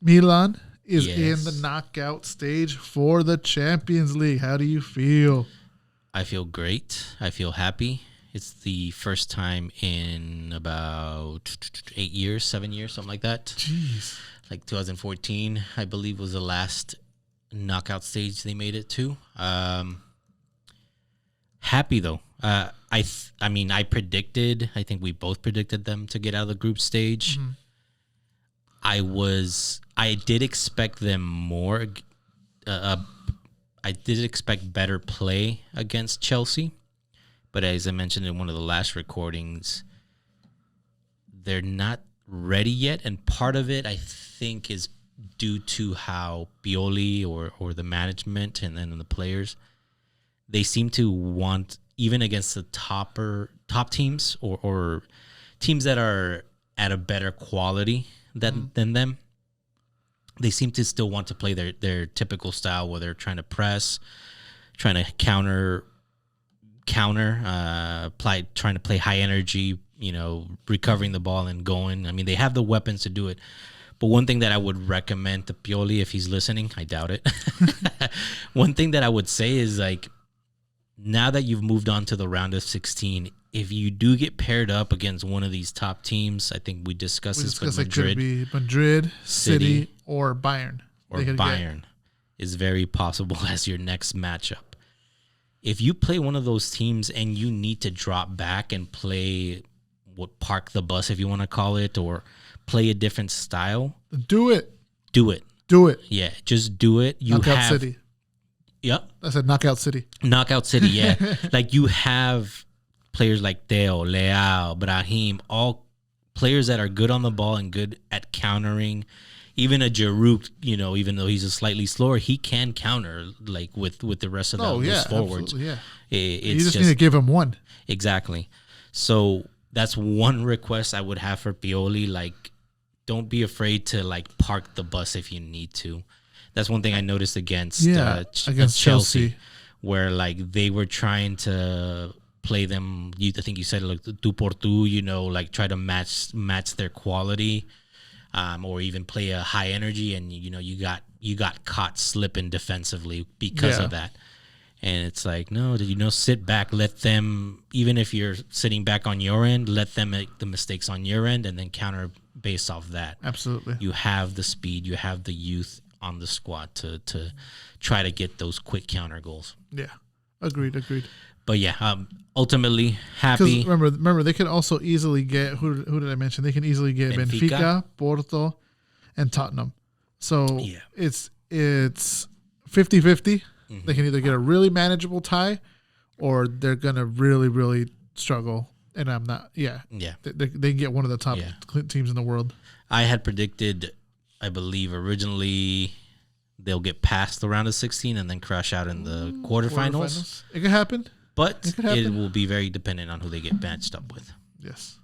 Milan is in the knockout stage for the Champions League. How do you feel? I feel great. I feel happy. It's the first time in about 8 years, 7 years, something like that. Jeez. Like 2014, I believe, was the last knockout stage they made it to. Happy, though. I think we both predicted them to get out of the group stage. Mm-hmm. I did expect them more. I did expect better play against Chelsea. But as I mentioned in one of the last recordings, they're not ready yet. And part of it, I think, is due to how Pioli or the management and then the players, they seem to want, even against the top teams or teams that are at a better quality than them, they seem to still want to play their typical style where they're trying to press, trying to counter, trying to play high energy, recovering the ball and going. I mean, they have the weapons to do it. But one thing that I would recommend to Pioli, if he's listening, I doubt it. One thing that I would say is, like, now that you've moved on to the round of 16, if you do get paired up against one of these top teams, I think we discussed this with Madrid. It could be Madrid, City, or Bayern. Or Bayern is very possible as your next matchup. If you play one of those teams and you need to drop back and play park the bus, if you want to call it, or play a different style, do it. Do it. Do it. Yeah, just do it. Knockout City. Yep. I said Knockout City. Knockout City, yeah. Like, you have players like Theo, Leao, Brahim, all players that are good on the ball and good at countering. Even a Giroud, even though he's a slightly slower, he can counter, like, with the rest of those forwards. Yeah. You just need to give him one. Exactly. So that's one request I would have for Pioli. Like, don't be afraid to, like, park the bus if you need to. That's one thing I noticed against Chelsea, where, like, they were trying to play them. I think you said, like, two por two, like, try to match their quality. Or even play a high energy, and you got caught slipping defensively because of that. And it's like, no, sit back, let them, even if you're sitting back on your end, let them make the mistakes on your end, and then counter based off that. Absolutely. You have the speed, you have the youth on the squad to try to get those quick counter goals. Yeah, agreed. But yeah, ultimately happy. Remember, they can also easily get who did I mention? They can easily get Benfica, Porto, and Tottenham. So it's 50-50. Mm-hmm. They can either get a really manageable tie, or they're gonna really, really struggle. And I'm not. Yeah. They can get one of the top teams in the world. I had predicted, I believe, originally they'll get past the round of 16 and then crash out in the quarterfinals. It could happen. But it will be very dependent on who they get matched up with. Yes.